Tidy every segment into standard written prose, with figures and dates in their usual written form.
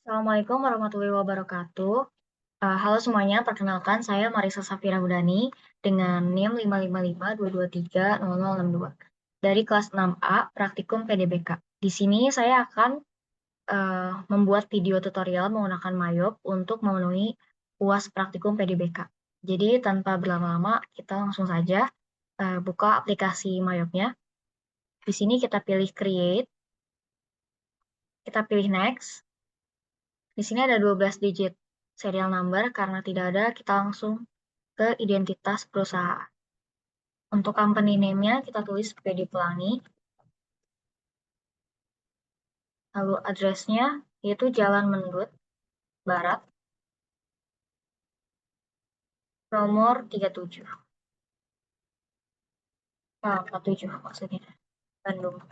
Assalamualaikum warahmatullahi wabarakatuh. Halo semuanya, perkenalkan saya Marisa Safira Hudani dengan NIM 55522300062 dari kelas 6A Praktikum PDBK. Di sini saya akan membuat video tutorial menggunakan Mayop untuk memenuhi UAS Praktikum PDBK. Jadi tanpa berlama-lama, kita langsung saja buka aplikasi Mayopnya. Di sini kita pilih Create, kita pilih Next. Di sini ada 12 digit serial number, karena tidak ada, kita langsung ke identitas perusahaan. Untuk company name-nya kita tulis PD Pelangi. Lalu address-nya yaitu Jalan Mendut Barat, nomor 37. 47 maksudnya, Bandung.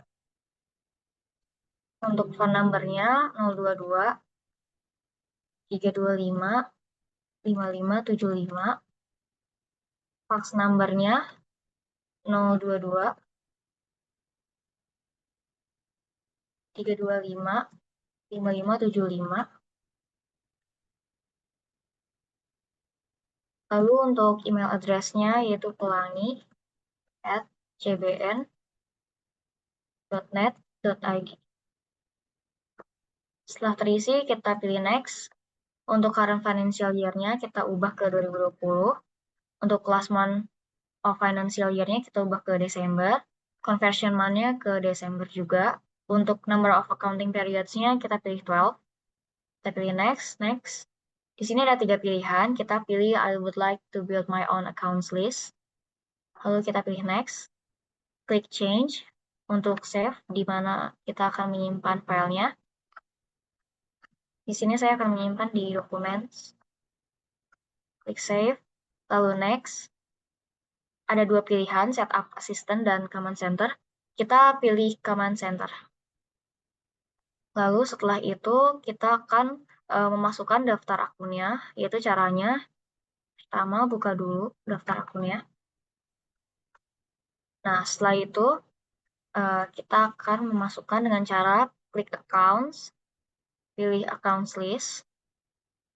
Untuk phone number-nya 022 325 5575. Fax number-nya 022 325 5575. Lalu untuk email address-nya yaitu pelangi@cbn.net.id. Setelah terisi, kita pilih next. Untuk current financial year-nya kita ubah ke 2020. Untuk last month of financial year-nya kita ubah ke Desember. Conversion month-nya ke Desember juga. Untuk number of accounting periods-nya kita pilih 12. Kita pilih next, next. Di sini ada 3 pilihan. Kita pilih I would like to build my own accounts list. Lalu kita pilih next. Klik change untuk save, di mana kita akan menyimpan filenya. Di sini saya akan menyimpan di documents. Klik save, lalu next. Ada 2 pilihan, setup assistant dan command center. Kita pilih command center. Lalu setelah itu kita akan memasukkan daftar akunnya, yaitu caranya. Pertama, buka dulu daftar akunnya. Nah, setelah itu kita akan memasukkan dengan cara klik accounts, pilih accounts list.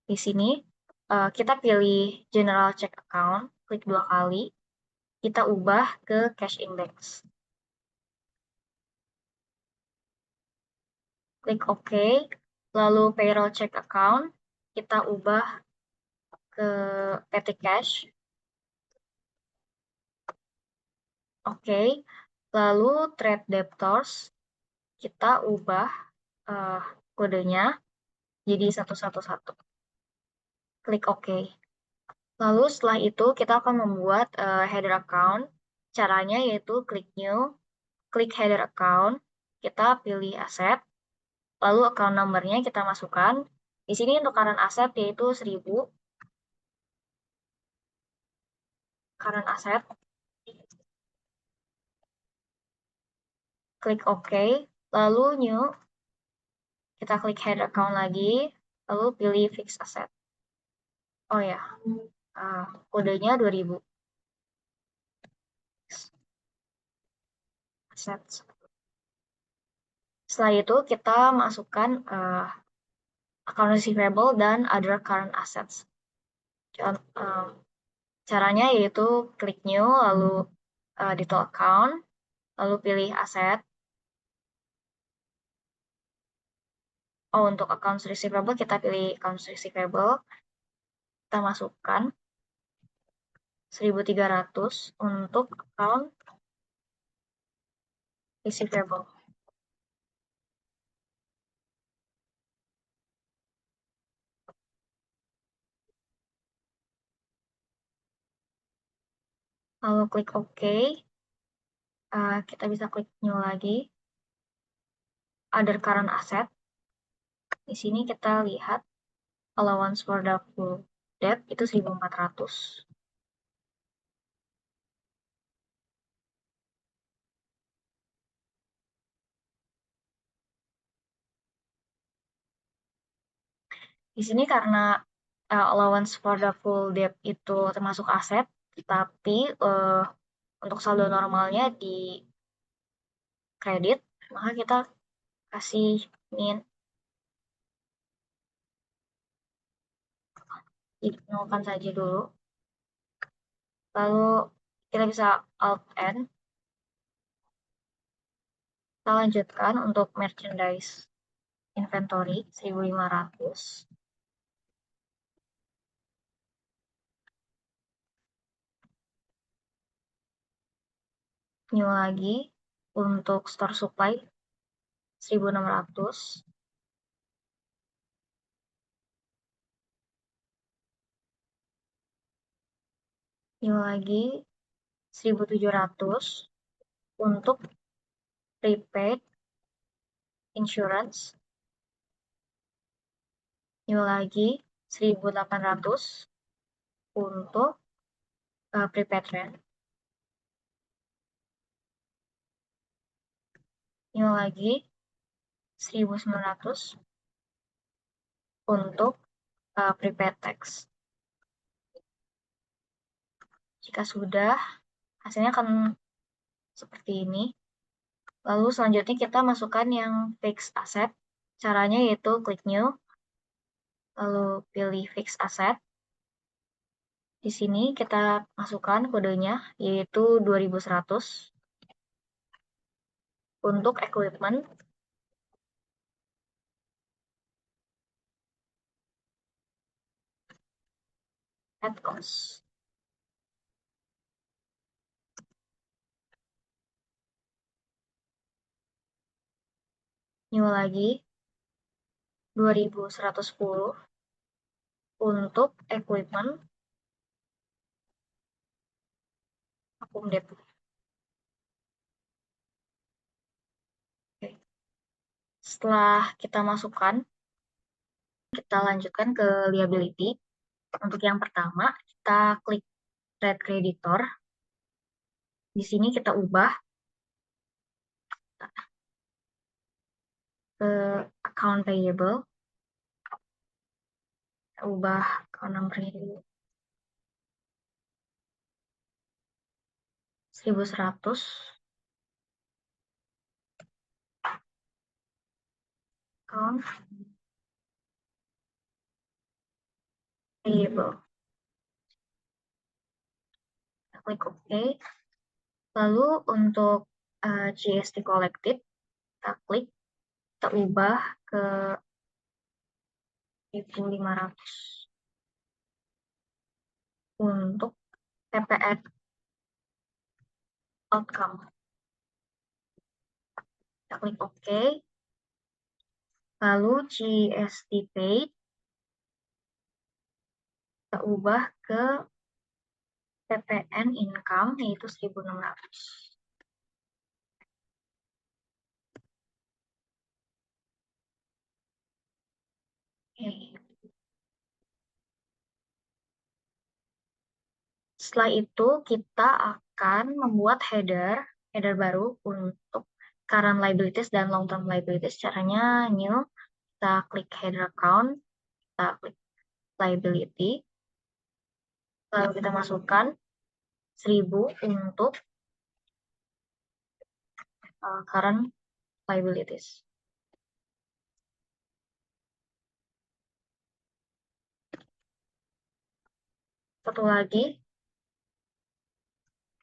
Di sini kita pilih general check account, klik 2 kali. Kita ubah ke cash index. Klik OK, lalu payroll check account, kita ubah ke PT Cash. Oke, lalu trade debtors, kita ubah kodenya jadi 111. Klik OK. Lalu setelah itu kita akan membuat header account. Caranya yaitu klik new, klik header account, kita pilih aset, lalu account number-nya kita masukkan. Di sini untuk current asset yaitu 1000. Current asset. Klik OK, lalu new, kita klik head account lagi, lalu pilih fix asset. Oh ya, kodenya 2000. Asset. Setelah itu kita masukkan account receivable dan other current assets. Caranya yaitu klik new, lalu detail account, lalu pilih aset. Oh, untuk accounts receivable kita pilih accounts receivable. Kita masukkan 1300 untuk account receivable. Lalu klik OK. Kita bisa klik new lagi. Other current asset. Di sini kita lihat allowance for doubtful debt itu 1400. Di sini karena allowance for doubtful debt itu termasuk aset, tapi untuk saldo normalnya di kredit, maka kita kasih min Nolkan saja dulu. Lalu kita bisa Alt-N. Kita lanjutkan untuk merchandise inventory 1.500. New lagi untuk store supply 1.600. New lagi 1.700 untuk prepaid insurance. New lagi 1.800 untuk prepaid rent. New lagi 1.900 untuk prepaid tax. Jika sudah, hasilnya akan seperti ini. Lalu selanjutnya kita masukkan yang fixed asset. Caranya yaitu klik new, lalu pilih fixed asset. Di sini kita masukkan kodenya yaitu 2100. Untuk equipment, add cost. New lagi 2110 untuk equipment update. Oke. Setelah kita masukkan, kita lanjutkan ke liability. Untuk yang pertama, kita klik trade creditor. Di sini kita ubah ke account payable. Kita ubah account number dulu. 1.100. Account payable. Kita klik OK. Lalu untuk GST collected, kita klik, kita ubah ke 1.500 untuk PPN outcome. Kita klik OK. Lalu GST paid, kita ubah ke PPN income yaitu 1.600. Oke. Setelah itu kita akan membuat header baru untuk current liabilities dan long term liabilities. Caranya new, kita klik header account, kita klik liability, lalu kita masukkan 1.000 untuk current liabilities. Satu lagi,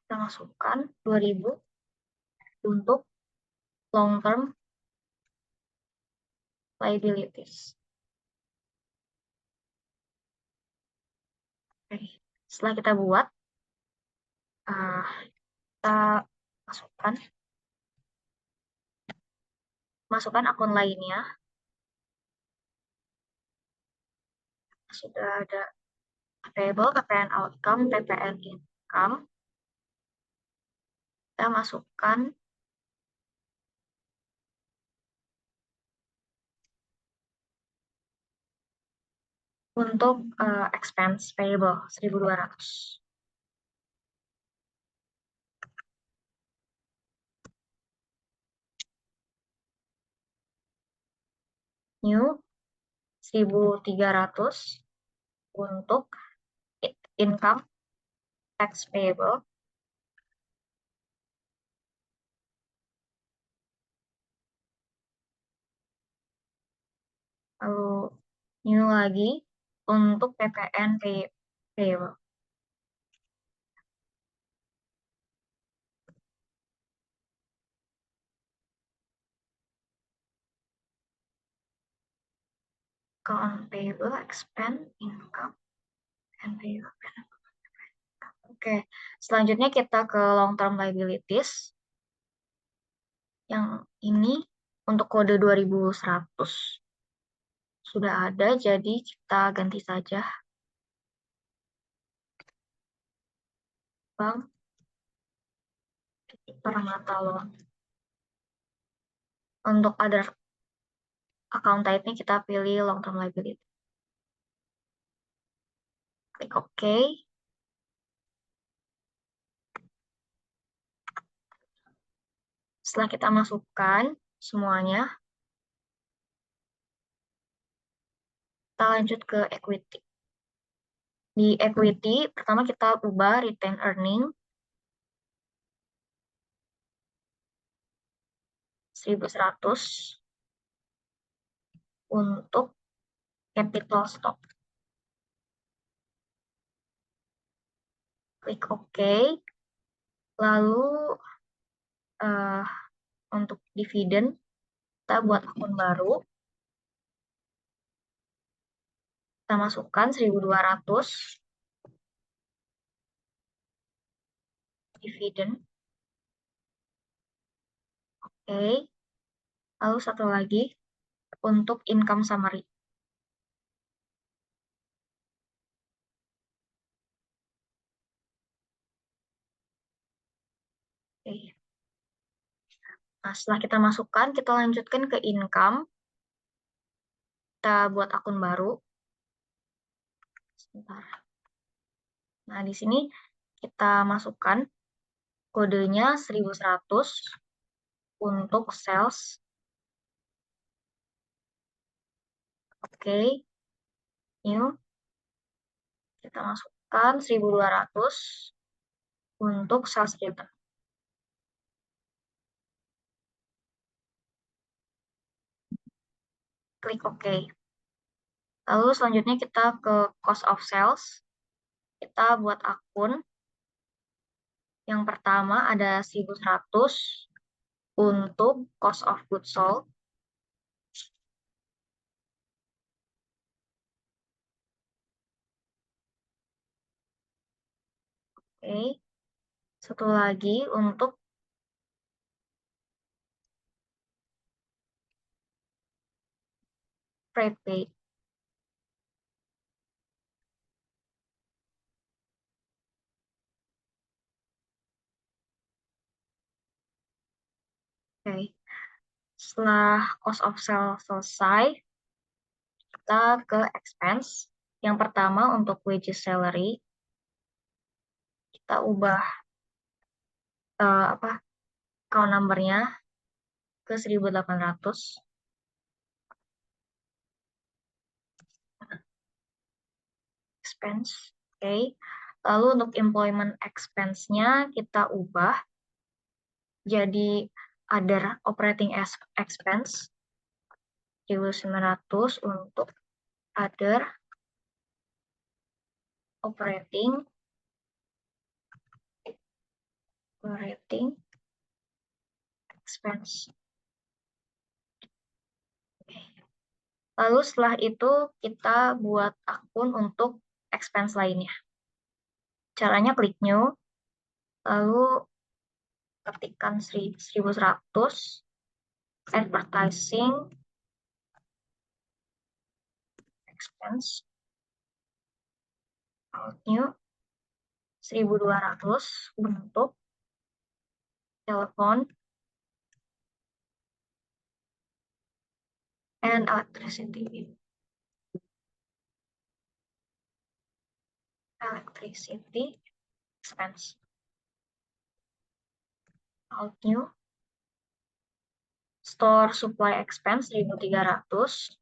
kita masukkan 2.000 untuk long term liabilities. Oke. Setelah kita buat, kita masukkan akun lainnya. Sudah ada payable, PPN outcome, PPN income. Kita masukkan untuk expense payable 1.200. New 1.300 untuk income tax payable. Lalu new lagi untuk PPN payable. Account payable, expense, income, and payable. Oke, selanjutnya kita ke long term liabilities. Yang ini untuk kode 2100 sudah ada, jadi kita ganti saja. Bank Permata Loan. Untuk other account type-nya kita pilih long term liability. Klik OK. Setelah kita masukkan semuanya, kita lanjut ke equity. Di equity, pertama kita ubah retain earning 1100 untuk capital stock. Klik OK. Lalu untuk dividen, kita buat akun baru. Kita masukkan 1200 dividen. Oke. Lalu satu lagi untuk income summary. Oke. Nah, setelah kita masukkan, kita lanjutkan ke income. Kita buat akun baru. Sebentar. Nah, di sini kita masukkan kodenya 1100 untuk sales. Oke. New. Kita masukkan 1200 untuk sales return. Klik OK. Lalu selanjutnya kita ke cost of sales. Kita buat akun. Yang pertama ada 1100 untuk cost of goods sold. Oke. Satu lagi untuk freight paid. Oke. Setelah cost of sale selesai, kita ke expense. Yang pertama untuk wages salary, kita ubah account number-nya ke 1800. Expense. Oke. Lalu untuk employment expense-nya kita ubah jadi other operating expense 1900 untuk other operating expense. Lalu setelah itu kita buat akun untuk expense lainnya. Caranya klik new, lalu ketikkan 1100 advertising expense, new 1200 untuk telepon and electricity expense. Alt new store supply expense 1300.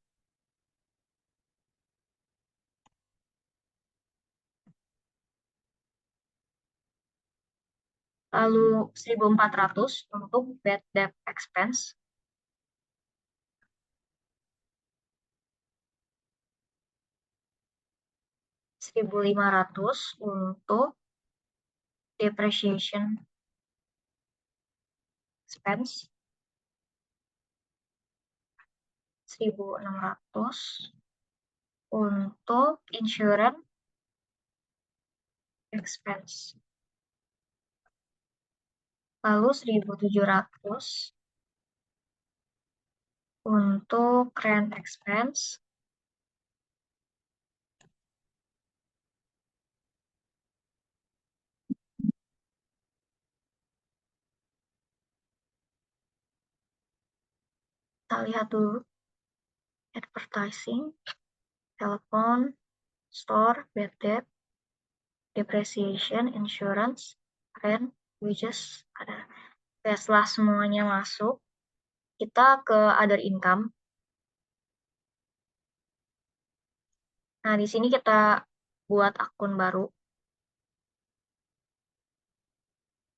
Lalu 1400 untuk bad debt expense. 1.500 untuk depreciation expense, 1.600 untuk insurance expense, lalu 1.700 untuk rent expense, kita lihat dulu, advertising, telepon, store, bad debt, depreciation, insurance, rent, wages, ada. Oke, setelah semuanya masuk, kita ke other income. Nah, di sini kita buat akun baru,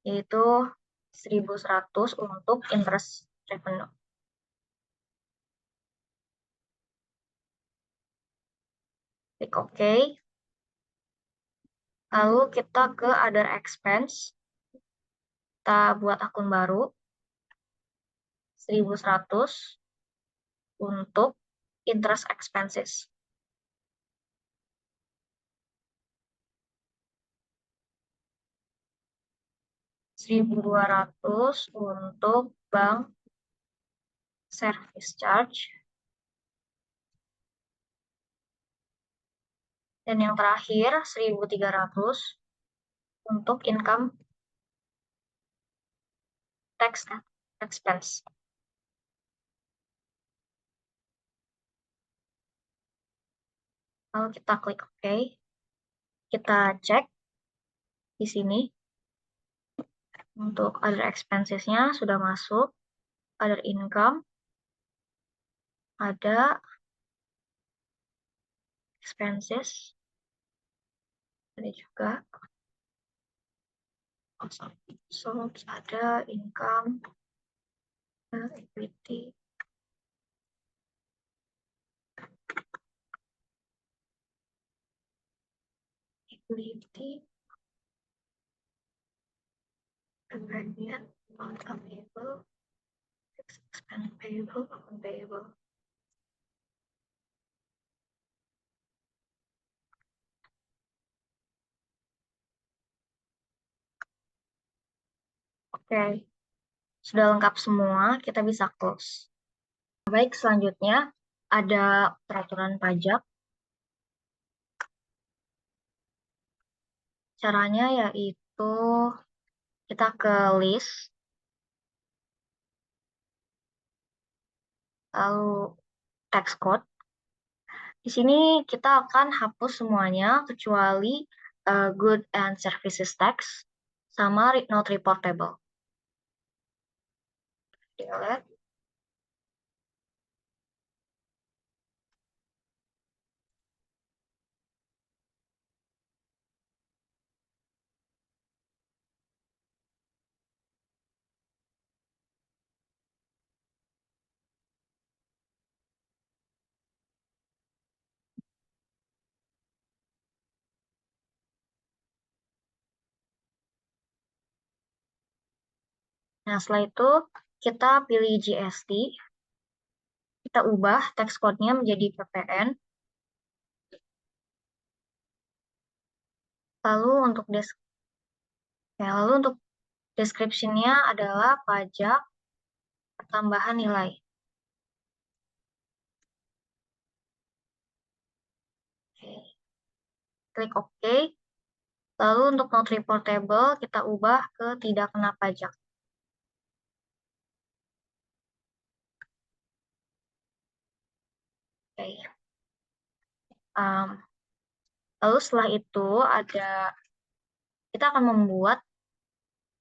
yaitu 1.100 untuk interest revenue. Klik OK. Lalu kita ke other expense. Kita buat akun baru, 1.100 untuk interest expenses. 1.200 untuk bank service charge. Dan yang terakhir, 1.300 untuk income tax expense. Lalu kita klik OK. Kita cek di sini. Untuk other expenses-nya sudah masuk. Other income. Ada expenses. Ada juga. So, ada income, equity, convenient, non-payable, expense payable, unpayable. Oke, sudah lengkap semua, kita bisa close. Baik, selanjutnya ada peraturan pajak. Caranya yaitu kita ke list, lalu tax code. Di sini kita akan hapus semuanya kecuali good and services tax sama not reportable. Delete. Nah, setelah itu kita pilih GST, kita ubah tax code-nya menjadi PPN. Lalu untuk description-nya adalah pajak pertambahan nilai. Oke. Klik OK. Lalu untuk not reportable kita ubah ke tidak kena pajak. Oke. Lalu setelah itu kita akan membuat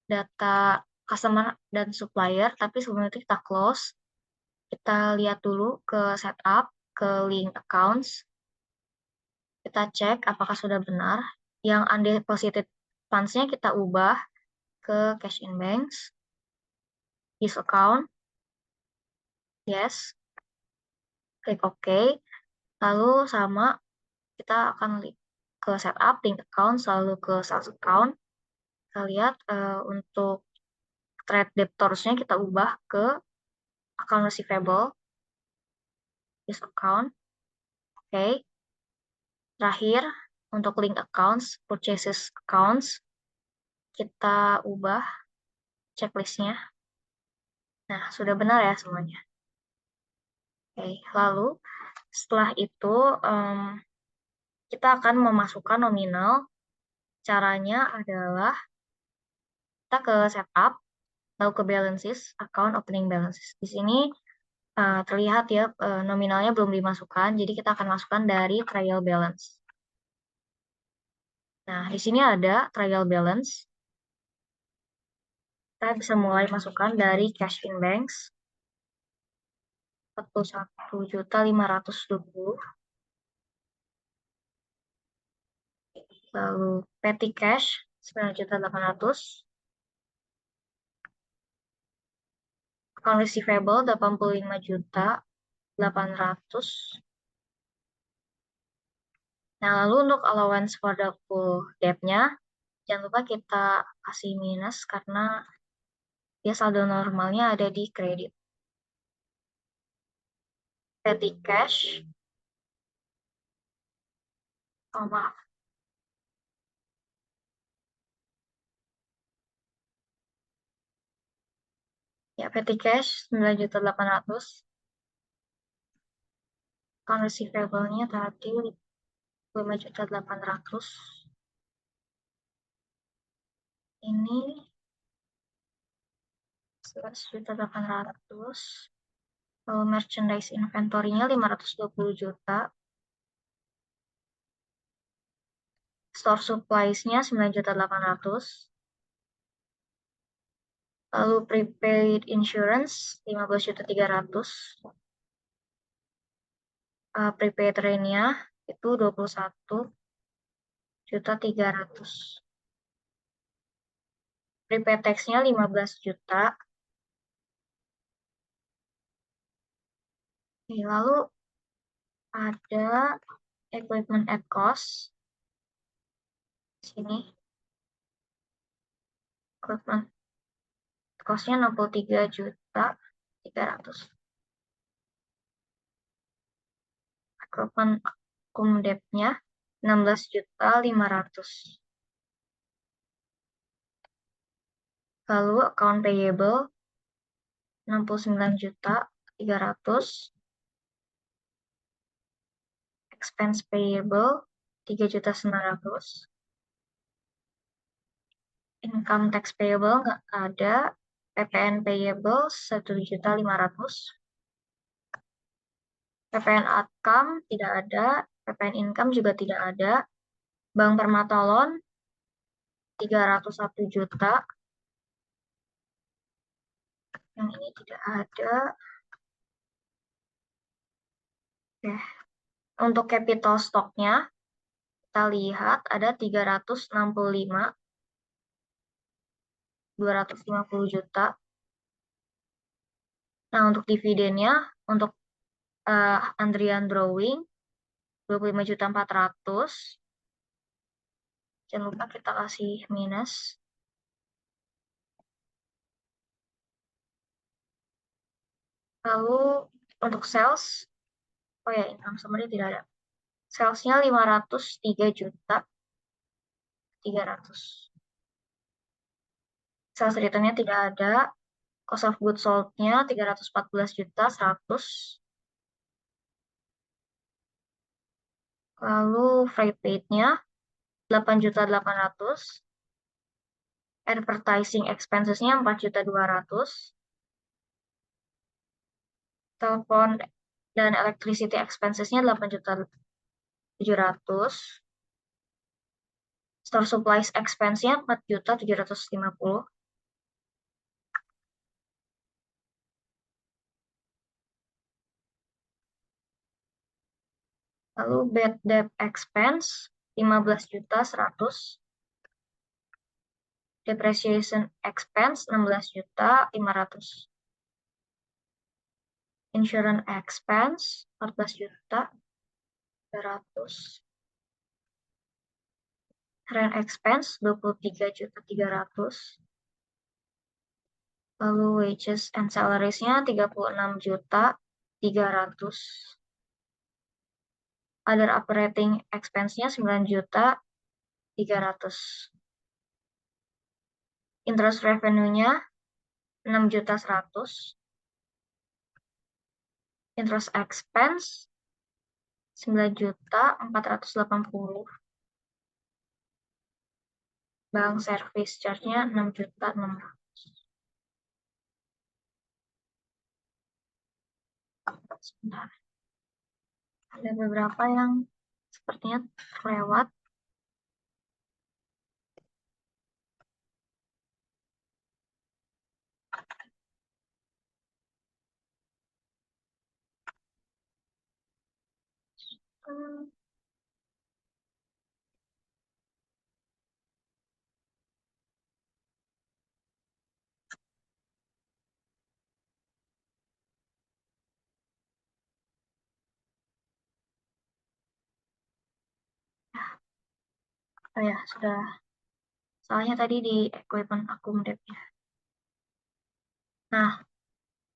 data customer dan supplier, tapi sebelum itu kita close. Kita lihat dulu ke setup, ke link accounts. Kita cek apakah sudah benar. Yang undeposited funds-nya kita ubah ke cash in banks. Use account. Yes. Klik OK. Lalu sama kita akan ke setup, link account, selalu ke sales account. Kita lihat untuk trade debtors-nya kita ubah ke account receivable, use account. Oke. Terakhir, untuk link accounts, purchases accounts, kita ubah checklist-nya. Nah, sudah benar ya semuanya. Oke, lalu setelah itu kita akan memasukkan nominal. Caranya adalah kita ke setup, lalu ke balances, account opening balances. Di sini terlihat ya nominalnya belum dimasukkan, jadi kita akan masukkan dari trial balance. Nah, di sini ada trial balance. Kita bisa mulai masukkan dari cash in banks 41.520.000. Lalu petty cash 9.800.000. Account receivable 85.800.000. Nah, lalu untuk allowance for the full debt-nya, jangan lupa kita kasih minus karena dia saldo normalnya ada di kredit. Petty cash, oh maaf, ya petty cash 9.800.000. Account receivable-nya tadi 5.800.000. Ini 11.800.000. Lalu merchandise inventory-nya 520 juta. Store supplies-nya 9.800.000. Lalu prepaid insurance 15.300.000. Prepaid rent-nya itu 21.300.000. Prepaid tax-nya 15 juta. Oke, lalu ada equipment at cost. Sini equipment cost-nya 63.300.000. Equipment cum debt-nya 16.500.000. Lalu account payable 69.300.000. Expense payable 3.900.000. Income tax payable nggak ada. PPN payable 1.500.000. PPN outcome tidak ada. PPN income juga tidak ada. Bank Permata Loan 301 juta. Yang ini tidak ada. Oke. Untuk capital stock-nya kita lihat ada 365.250 juta. Nah, untuk dividennya, untuk Andrian drawing 25.400.000. Jangan lupa kita kasih minus. Lalu untuk sales, oh ya, income summary tidak ada. Salesnya 503.300.000. Sales return-nya tidak ada. Cost of goods sold-nya 314.100.000. Lalu freight paid-nya 8.800.000. Advertising expenses-nya 4.200.000. Telepon dan electricity expenses-nya 8.700.000. Store supplies expense-nya 4.750.000. Lalu bad debt expense 15.100.000. Depreciation expense 16.500.000. Insurance expense 14.300.000. Rent expense 23.300.000. Lalu wages and salaries-nya 36.300.000. Other operating expense-nya 9.300.000. Interest revenue-nya 6.100.000. Interest expense 9.480.000. Bank service charge-nya 6.600.000. Sebentar. Ada beberapa yang sepertinya terlewat. Oh ya, sudah. Soalnya tadi di equipment accumulate-nya. Nah,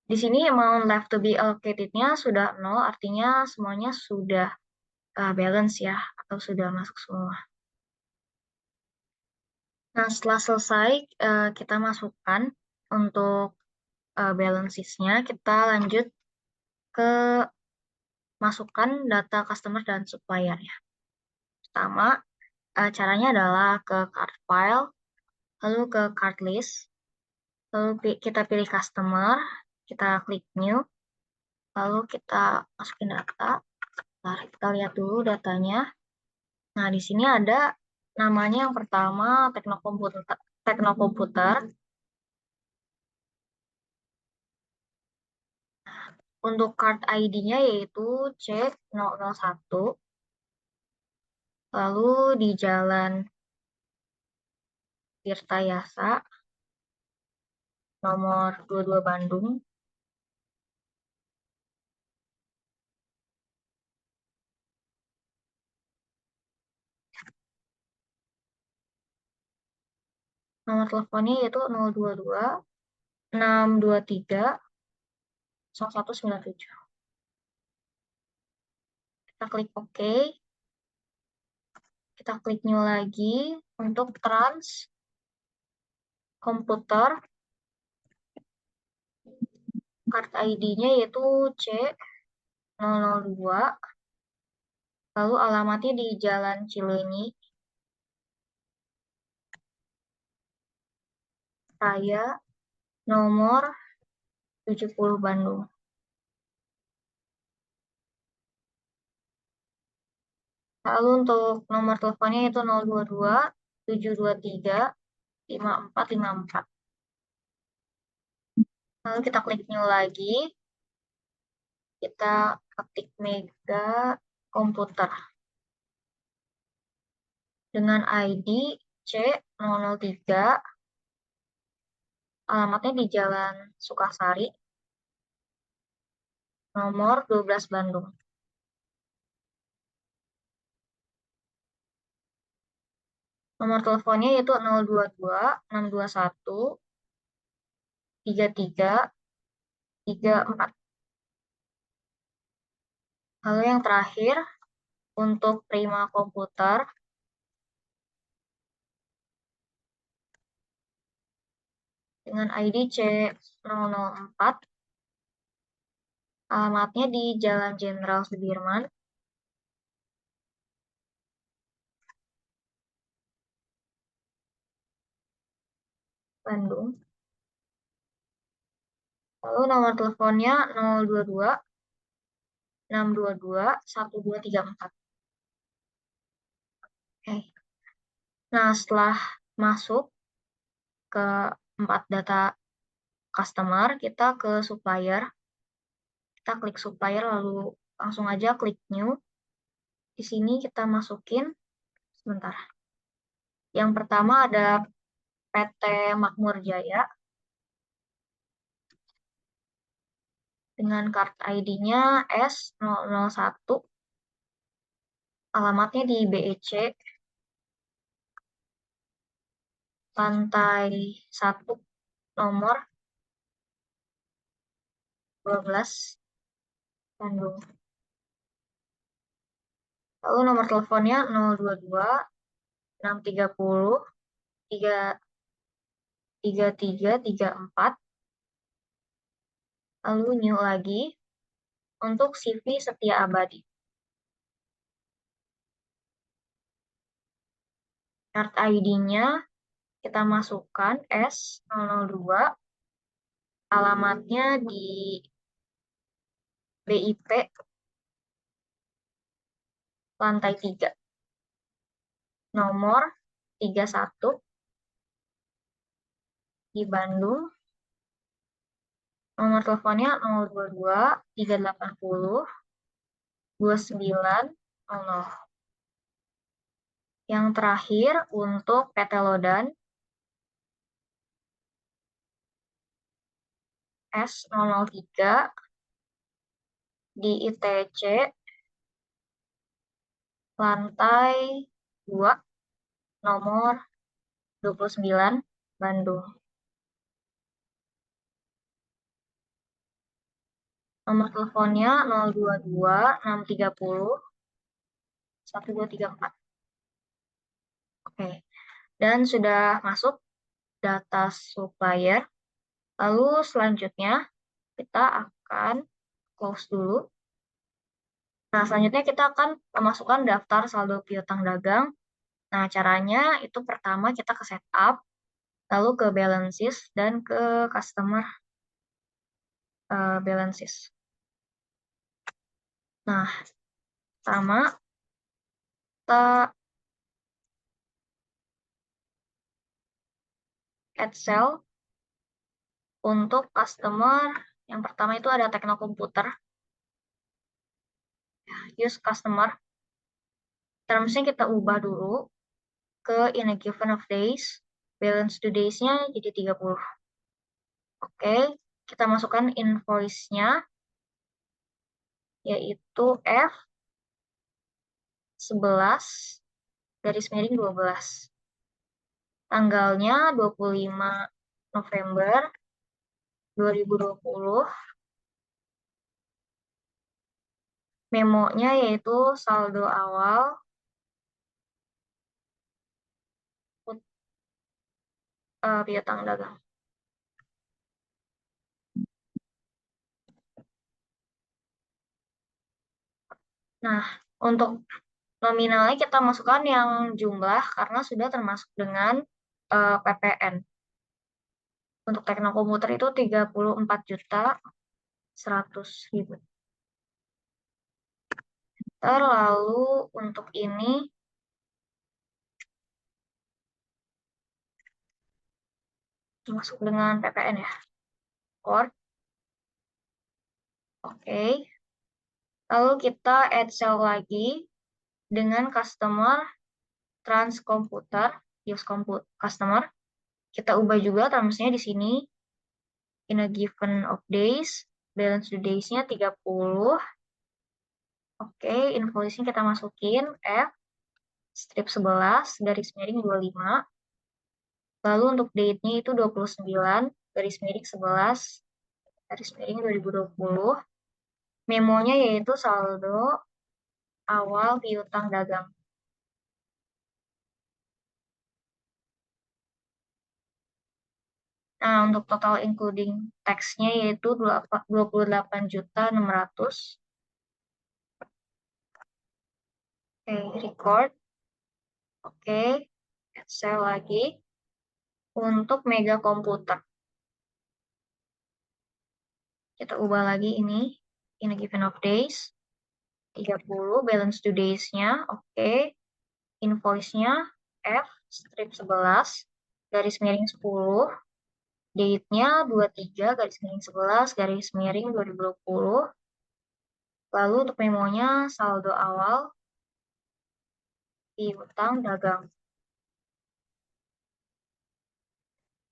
di sini amount left to be allocated-nya sudah 0, artinya semuanya sudah balance ya, atau sudah masuk semua. Nah, setelah selesai, kita masukkan untuk balances-nya, kita lanjut ke masukkan data customer dan supplier ya. Pertama, caranya adalah ke cart file, lalu ke cart list, lalu kita pilih customer, kita klik new, lalu kita masukin data. Nah, kita lihat dulu datanya. Nah, di sini ada namanya yang pertama Teknokomputer. Untuk card ID-nya yaitu C001. Lalu di Jalan Tirtayasa, nomor 22 Bandung. Nomor teleponnya yaitu 022 623 0197. Kita klik OK. Kita klik new lagi untuk trans komputer. Card ID-nya yaitu C002. Lalu alamatnya di Jalan Cileunyi Raya, nomor 70 Bandung. Lalu untuk nomor teleponnya itu 022 723 5454. Lalu kita klik new lagi. Kita ketik Mega Komputer dengan ID C003. Alamatnya di Jalan Sukasari, nomor 12 Bandung. Nomor teleponnya yaitu 022 621 33 34. Lalu yang terakhir untuk Prima Komputer dengan ID C004. Alamatnya di Jalan Jenderal Sudirman, Bandung. Lalu nomor teleponnya 022 622 1234. Oke. Nah, setelah masuk ke 4 data customer, kita ke supplier. Kita klik supplier lalu langsung aja klik new. Di sini kita masukin sebentar. Yang pertama ada PT Makmur Jaya dengan card ID-nya S001. Alamatnya di BEC lantai 1, nomor 12, Bandung. Lalu nomor teleponnya 022 630 3334. Lalu new lagi untuk CV setia abadi. Card ID-nya kita masukkan S002, alamatnya di BIP lantai 3, nomor 31 di Bandung. Nomor teleponnya 022 380 2900. Yang terakhir untuk PT Lodan S003 di ITC lantai 2, nomor 29, Bandung. Nomor teleponnya 022 630 1234. Oke, dan sudah masuk data supplier. Lalu selanjutnya kita akan close dulu. Nah, selanjutnya kita akan memasukkan daftar saldo piutang dagang. Nah, caranya itu pertama kita ke setup, lalu ke balances, dan ke customer balances. Nah, pertama kita add cell untuk customer. Yang pertama itu ada Tekno Komputer. Use customer. Termsnya kita ubah dulu ke in a given of days. Balance to days-nya jadi 30. Oke, kita masukkan invoice-nya, yaitu F11/12. Tanggalnya 25 November 2020. Memonya yaitu saldo awal piutang dagang. Nah, untuk nominalnya kita masukkan yang jumlah karena sudah termasuk dengan PPN. Untuk Tekno Komputer itu 34.100.000. Lalu untuk ini masuk dengan PPN ya. Core. Oke. Lalu kita add cell lagi dengan customer trans komputer, use customer. Kita ubah juga termsnya di sini in a given of days, balance due days-nya 30. Oke, invoice-nya kita masukin F strip 11 garis miring 25. Lalu untuk date-nya itu 29 garis miring 11 garis miring 2020. Memonya yaitu saldo awal piutang dagang. Nah, untuk total including tax-nya yaitu 28.600. Oke, record. Oke, Excel lagi. Untuk mega komputer. Kita ubah lagi ini. In a given of days. 30, balance due days-nya. Oke. Invoice-nya F, strip 11, garis miring 10. Date-nya 23, garis miring 11, garis miring 2020. Lalu untuk memonya saldo awal piutang dagang.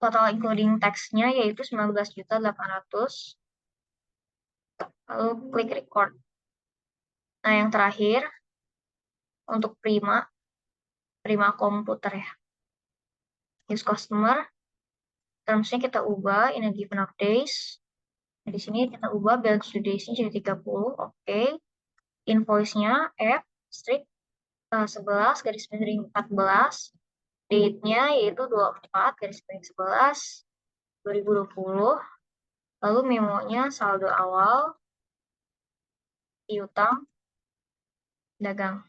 Total including tax-nya yaitu 19.800. Lalu klik record. Nah, yang terakhir untuk prima komputer ya. use customer, termsnya kita ubah in a given of days. Nah, di sini kita ubah balance due days-nya jadi 30, oke. Invoice-nya F, strict 11, garis miring 14, date-nya yaitu 24, garis miring 11, 2020. Lalu memonya saldo awal, piutang, dagang.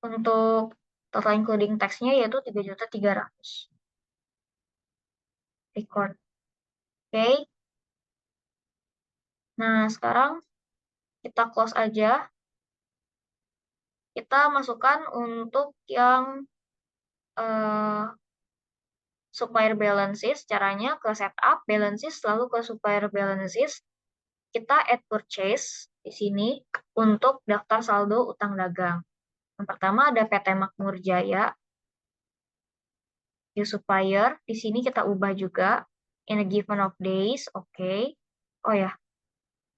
Untuk total including tax-nya yaitu 3.300.000. Record. Oke. Nah, sekarang kita close aja. Kita masukkan untuk yang supplier balances. Caranya ke setup balances, lalu ke supplier balances. Kita add purchase di sini untuk daftar saldo utang dagang. Yang pertama ada PT Makmur Jaya. Use supplier, di sini kita ubah juga in a given of days, oke. Oh ya,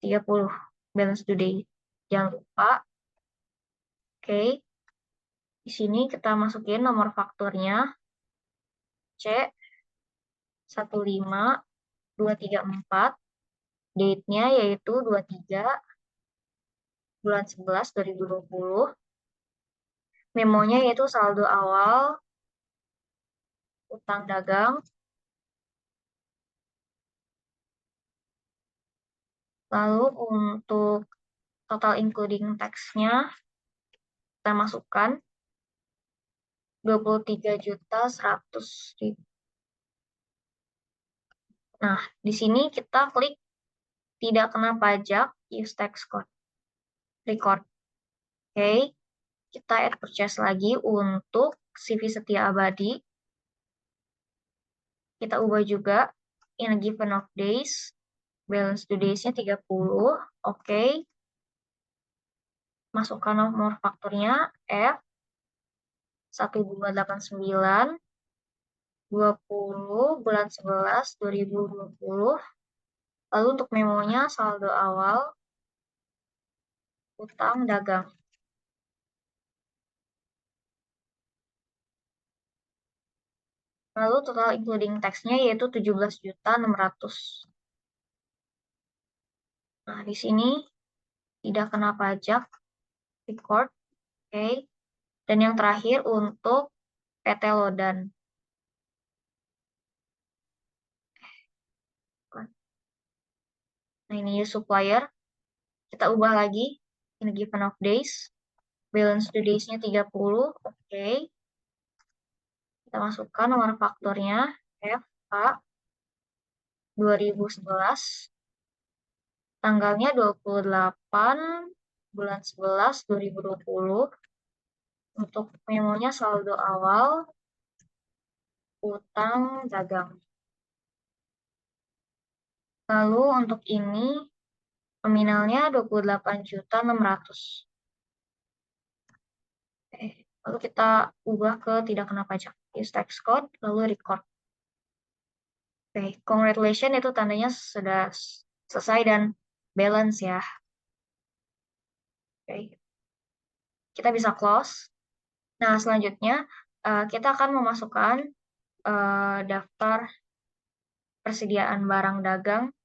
30 balance today. Jangan lupa. Oke. Di sini kita masukin nomor fakturnya C 15234. Date-nya yaitu 23 bulan 11 2020. Memonya yaitu saldo awal utang dagang. Lalu untuk total including tax-nya kita masukkan 23.100.000. Nah, di sini kita klik tidak kena pajak, use tax code, record. Oke, kita add purchase lagi untuk CV Setia Abadi. Kita ubah juga in a given of days, balance due days-nya 30. Oke. Masukkan nomor fakturnya F 1289 20 bulan 11 2020. Lalu untuk memonya saldo awal utang dagang. Lalu total including tax-nya yaitu 17.600.000. Nah, di sini tidak kena pajak, record, oke. Dan yang terakhir untuk PT Lodan. Nah, ini supplier. Kita ubah lagi in a given of days. Balance due days-nya 30, oke. Kita masukkan nomor fakturnya FK 2011. Tanggalnya 28 bulan 11 2020. Untuk memonya saldo awal utang dagang. Lalu untuk ini nominalnya 28.600.000. Lalu kita ubah ke tidak kena pajak. Use tax code, lalu record. Congratulations, itu tandanya sudah selesai dan balance ya. Kita bisa close. Nah, selanjutnya kita akan memasukkan daftar persediaan barang dagang.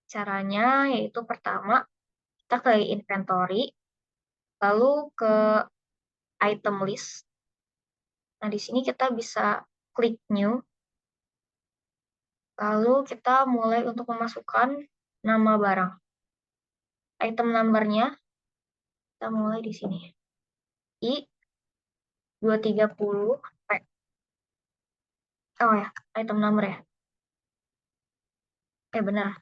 Caranya yaitu pertama, kita ke inventory, lalu ke item list. Nah, di sini kita bisa klik new. Lalu kita mulai untuk memasukkan nama barang. Item number-nya kita mulai di sini. I230P. Oh ya, item number ya. Benar.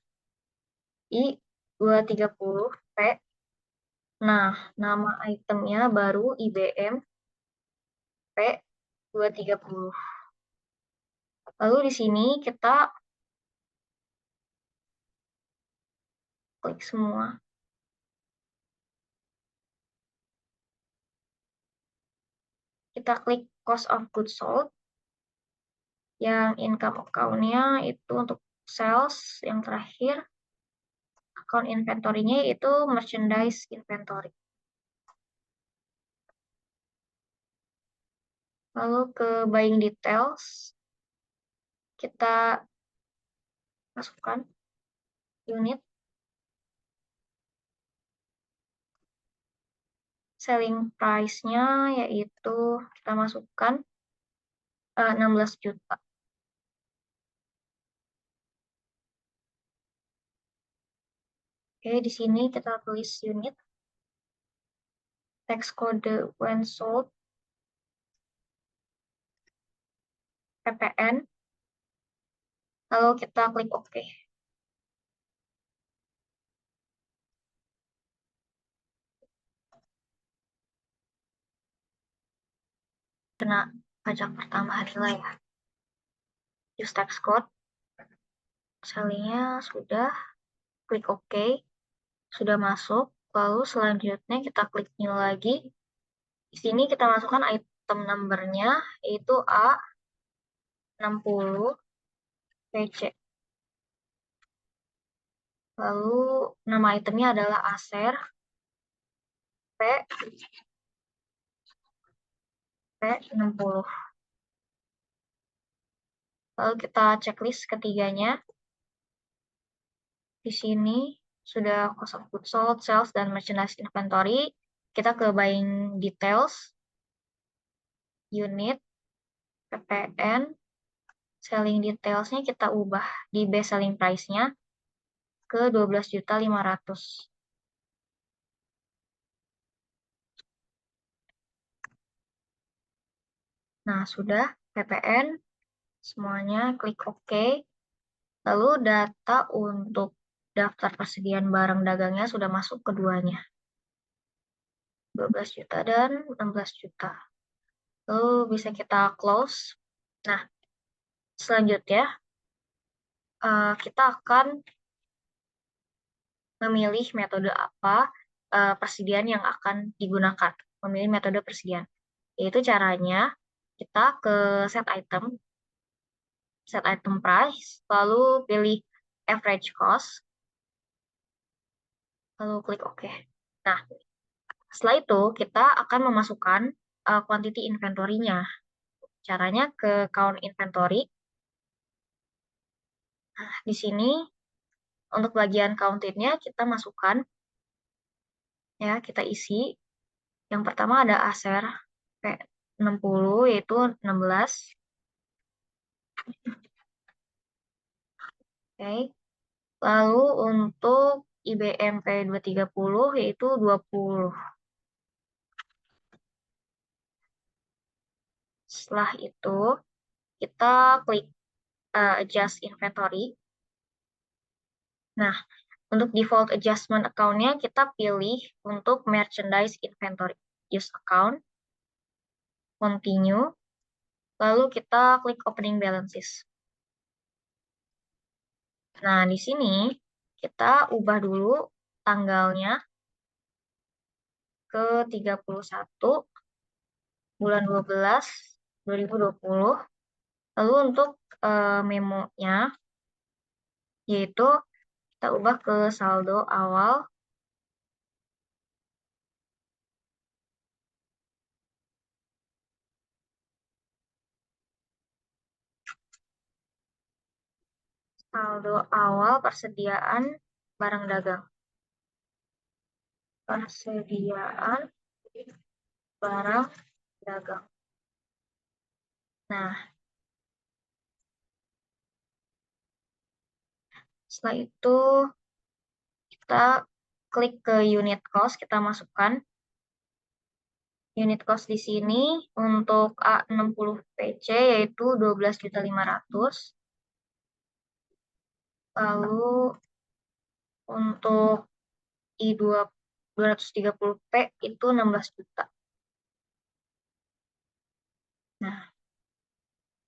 I230P. Nah, nama itemnya baru IBM P230. Lalu di sini kita klik semua. Kita klik cost of goods sold. Yang income account-nya itu untuk sales. Yang terakhir, account inventory-nya itu merchandise inventory. Lalu ke buying details, kita masukkan unit, selling price-nya yaitu kita masukkan 16 juta. Oke, di sini kita tulis unit, text kode when sold, ppn, lalu kita klik OK. Kena pajak pertama nilai ya. Use text code, sellingnya sudah, klik OK, sudah masuk. Lalu selanjutnya kita klik new lagi. Di sini kita masukkan item number-nya yaitu A60 PC. Lalu nama itemnya adalah Acer P60. Lalu kita checklist ketiganya. Di sini sudah cost of goods sold, sales, dan merchandise inventory. Kita ke buying details, unit, ppn, selling details-nya kita ubah di base selling price-nya ke 12.500.000. Nah, sudah ppn, semuanya klik OK. Lalu data untuk daftar persediaan barang dagangnya sudah masuk keduanya. 12 juta dan 16 juta. Lalu bisa kita close. Nah, selanjutnya kita akan memilih metode apa persediaan yang akan digunakan. Memilih metode persediaan. Yaitu caranya kita ke set item price, lalu pilih average cost, lalu klik OK. Nah, setelah itu kita akan memasukkan quantity inventory-nya. Caranya ke count inventory. Nah, di sini untuk bagian counted-nya kita masukkan, ya kita isi. Yang pertama ada Acer P60 yaitu 16. Oke. Lalu untuk IBM P230 yaitu 20. Setelah itu kita klik adjust inventory. Nah, untuk default adjustment account-nya kita pilih untuk merchandise inventory. Use account, continue, lalu kita klik opening balances. Nah, di sini kita ubah dulu tanggalnya ke 31 bulan 12 2020. Lalu untuk memonya yaitu kita ubah ke saldo awal persediaan barang dagang. Persediaan barang dagang. Nah, setelah itu kita klik ke unit cost, kita masukkan unit cost di sini untuk A60 PC yaitu 12.500.000. Lalu untuk I230P itu 16 juta. Nah,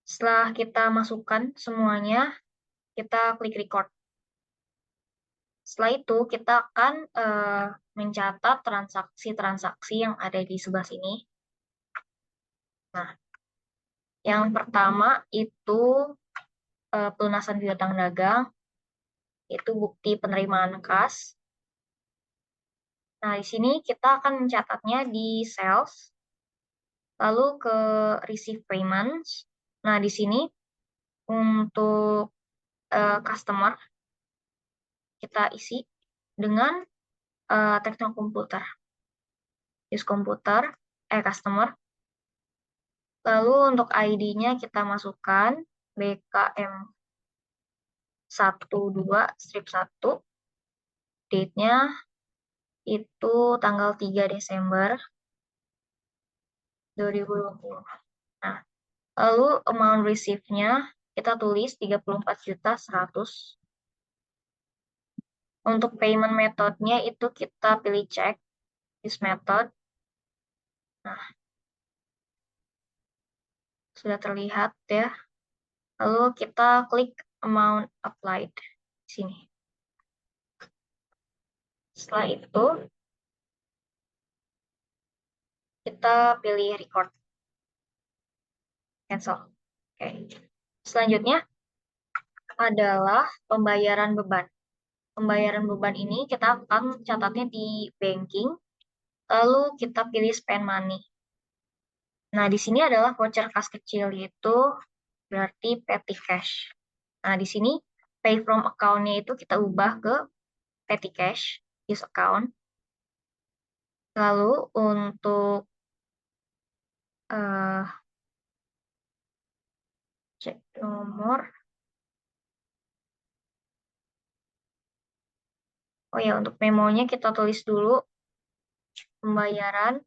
setelah kita masukkan semuanya, kita klik record. Setelah itu kita akan mencatat transaksi-transaksi yang ada di sebelah sini. Nah, yang pertama itu pelunasan piutang dagang, itu bukti penerimaan kas. Nah, di sini kita akan mencatatnya di sales, Lalu ke receive payments. Nah, di sini untuk customer kita isi dengan teknik komputer. Use komputer, customer. Lalu untuk ID-nya kita masukkan BKM 12/1. Date-nya itu tanggal 3 Desember 2020. Nah, lalu amount receive-nya kita tulis 34.100.000. Untuk payment method-nya itu kita pilih check, use method. Nah, sudah terlihat ya. Lalu kita klik amount applied di sini. Setelah itu, kita pilih record. Cancel. Oke. Selanjutnya adalah pembayaran beban. Pembayaran beban ini kita akan catatnya di banking, lalu kita pilih spend money. Nah, di sini adalah voucher kas kecil, yaitu berarti petty cash. Nah, di sini pay from account-nya itu kita ubah ke petty cash, use account. Lalu untuk cek nomor. Oh ya, untuk memonya kita tulis dulu pembayaran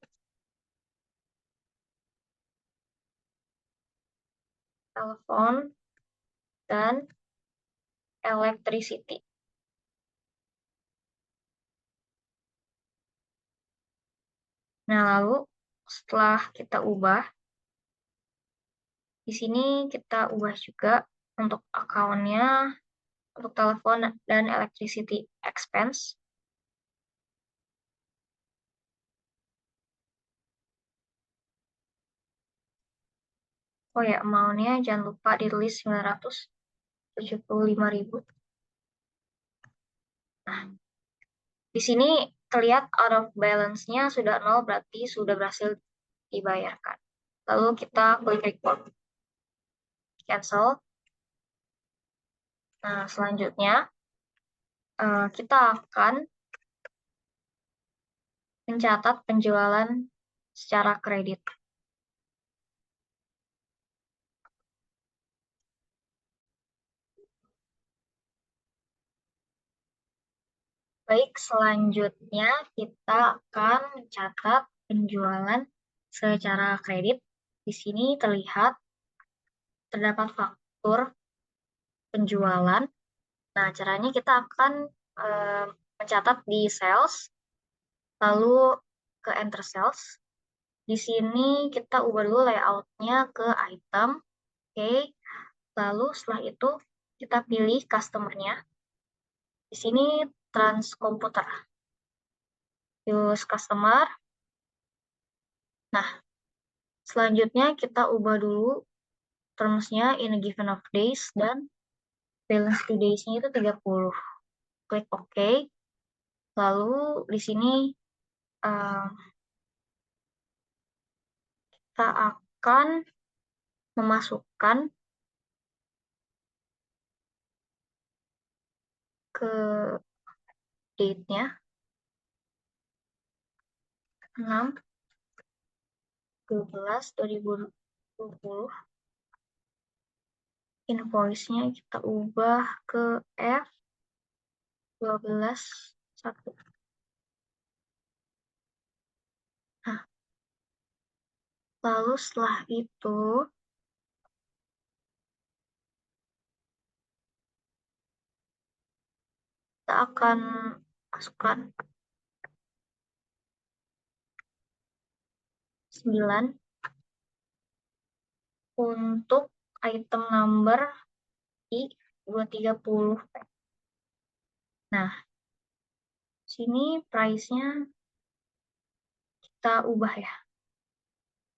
telepon dan electricity. Nah, lalu setelah kita ubah, di sini kita ubah juga untuk akunnya, untuk telepon dan electricity expense. Oh ya, amount-nya jangan lupa ditulis 975.000. Nah, di sini terlihat out of balance-nya sudah 0, berarti sudah berhasil dibayarkan. Lalu kita klik record. Cancel. Nah, selanjutnya kita akan mencatat penjualan secara kredit. Baik, selanjutnya kita akan mencatat penjualan secara kredit. Di sini terlihat terdapat faktur penjualan. Nah, caranya kita akan mencatat di sales, lalu ke enter sales. Di sini kita ubah dulu layout-nya ke item. Oke. Lalu setelah itu kita pilih customer-nya. Di sini trans komputer. Use customer. Nah, selanjutnya kita ubah dulu terms-nya in a given of days dan balance to days-nya itu 30. Klik OK. Lalu di sini kita akan memasukkan ke date-nya 6/12/2020. Invoice-nya kita ubah ke F12/1. Nah, lalu setelah itu kita akan masukkan 9 untuk item number di 230. Nah, sini price-nya kita ubah ya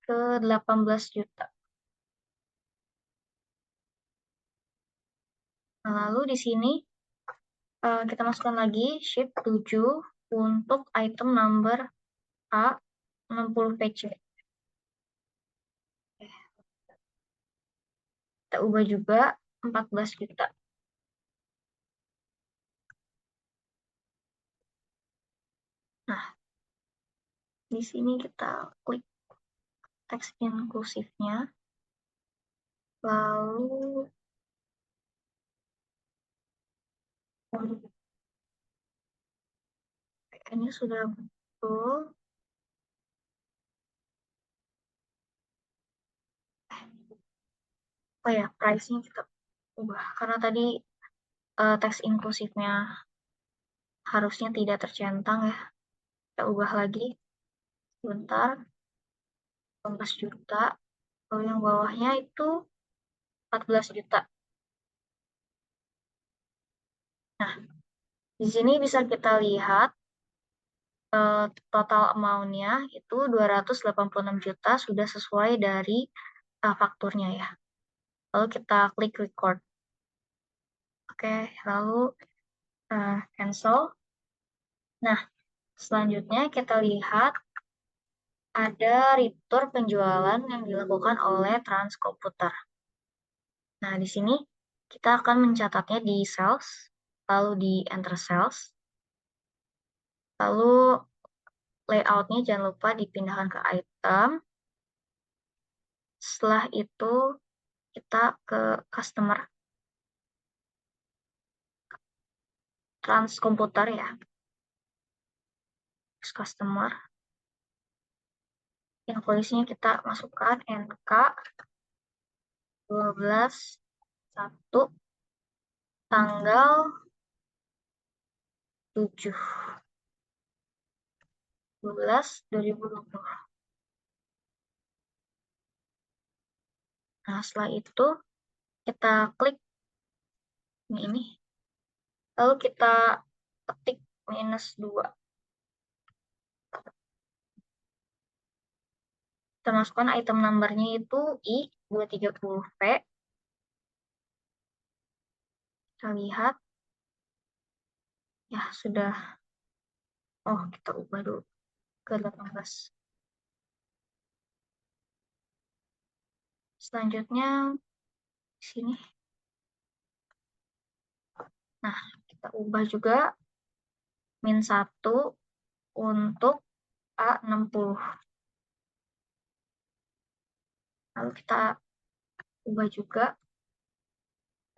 ke 18 juta. Nah, lalu di sini kita masukkan lagi sheet 7 untuk item number A 60 PC. Kita ubah juga 14 juta. Nah, di sini kita klik teks inklusifnya. Lalu ini sudah betul. Oh ya, price-nya kita ubah. Karena tadi teks inklusifnya harusnya tidak tercentang ya. Kita ubah lagi. Sebentar, 18 juta. Lalu yang bawahnya itu 14 juta. Nah, di sini bisa kita lihat total amount-nya itu 286 juta sudah sesuai dari fakturnya ya. Lalu kita klik record. Oke, lalu cancel. Nah, selanjutnya kita lihat ada retur penjualan yang dilakukan oleh Transkomputer. Nah, di sini kita akan mencatatnya di sales, lalu di enter sales, lalu layout-nya jangan lupa dipindahkan ke item. Setelah itu kita ke customer, Transkomputer ya, customer. Invoice-nya kita masukkan NK 12/1 tanggal 7/12/2020. Nah, setelah itu kita klik ini. Lalu kita ketik -2. Kita masukkan item number-nya itu I230P. Kita lihat. Ya, sudah. Oh, kita ubah dulu ke 18. Selanjutnya, di sini. Nah, kita ubah juga -1 untuk A60. Lalu kita ubah juga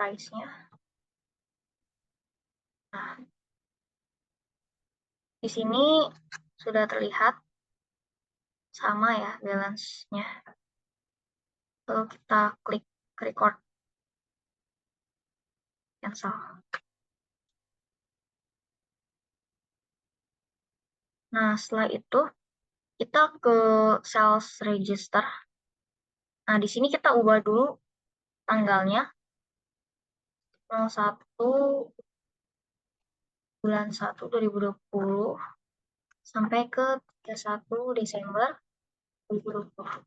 price-nya. Nah, di sini sudah terlihat sama ya balance-nya. Lalu kita klik record, cancel. Nah, setelah itu kita ke sales register. Nah, di sini kita ubah dulu tanggalnya 01/1/2020 sampai ke 31 Desember 2020.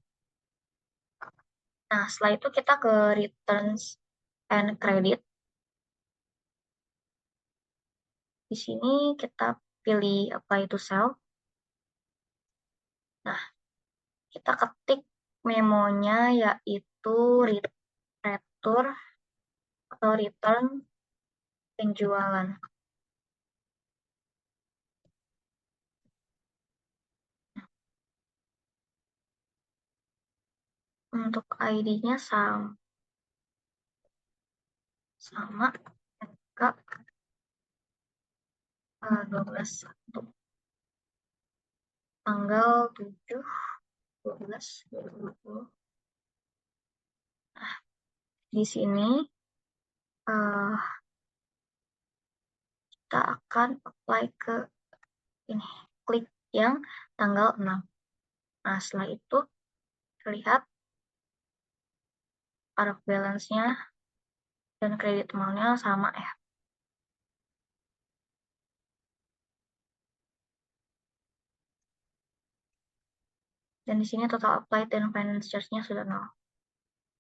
Nah, setelah itu kita ke returns and credit. Di sini kita pilih apply to sell. Nah, kita ketik memonya yaitu retur atau return penjualan. Untuk ID-nya sama NK 12/1 tanggal 7/12/2020. Nah, di sini kita akan apply ke ini, klik yang tanggal 6. Nah, setelah itu terlihat out of balance-nya dan kredit amount-nya sama ya. Dan di sini total applied dan finance charge-nya sudah 0.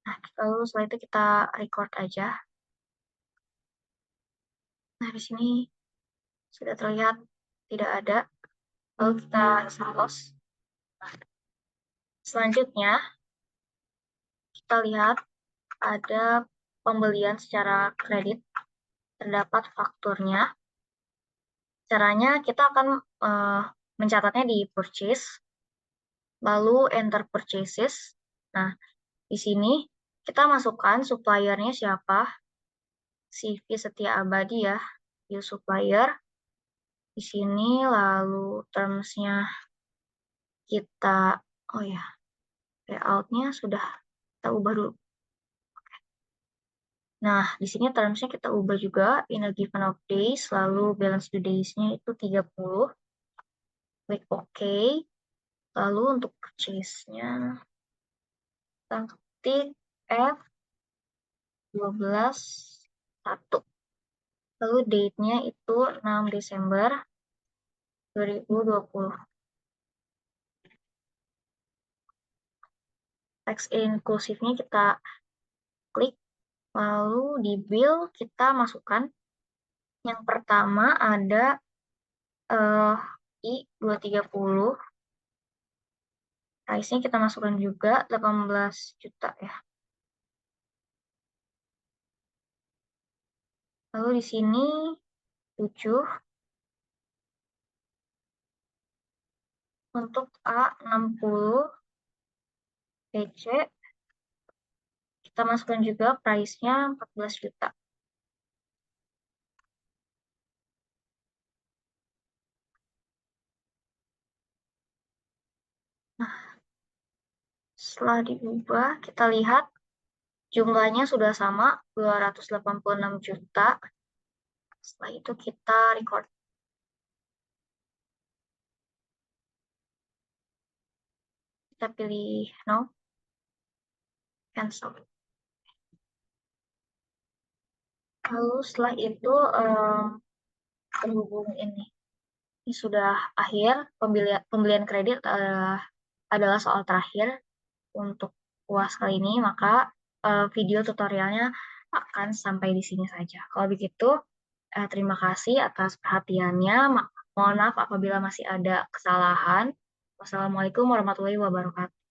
Nah, lalu setelah itu kita record aja. Nah, di sini sudah terlihat tidak ada. Lalu kita close. Selanjutnya, kita lihat ada pembelian secara kredit, terdapat fakturnya. Caranya kita akan mencatatnya di purchase, lalu enter purchases. Nah, di sini kita masukkan suppliernya siapa, CV Setia Abadi ya, view supplier. Di sini lalu terms-nya kita, oh ya, layout-nya sudah kita ubah dulu. Nah, di sini terms-nya kita ubah juga in a given of days, lalu balance due days-nya itu 30. Klik OK. Lalu untuk purchase-nya, kita ketik F12 1. Lalu date-nya itu 6 Desember 2020. Teks inklusifnya kita klik, lalu di bill kita masukkan. Yang pertama ada I230. Price-nya kita masukkan juga 18 juta ya. Lalu di sini 7. Untuk A60 PC kita masukkan juga price-nya 14 juta. Nah, setelah diubah, kita lihat jumlahnya sudah sama, 286 juta. Setelah itu kita record. Kita pilih no, cancel. Lalu setelah itu berhubung ini sudah akhir, pembelian kredit adalah soal terakhir untuk UAS kali ini, maka video tutorialnya akan sampai di sini saja. Kalau begitu, terima kasih atas perhatiannya. Mohon maaf apabila masih ada kesalahan. Wassalamualaikum warahmatullahi wabarakatuh.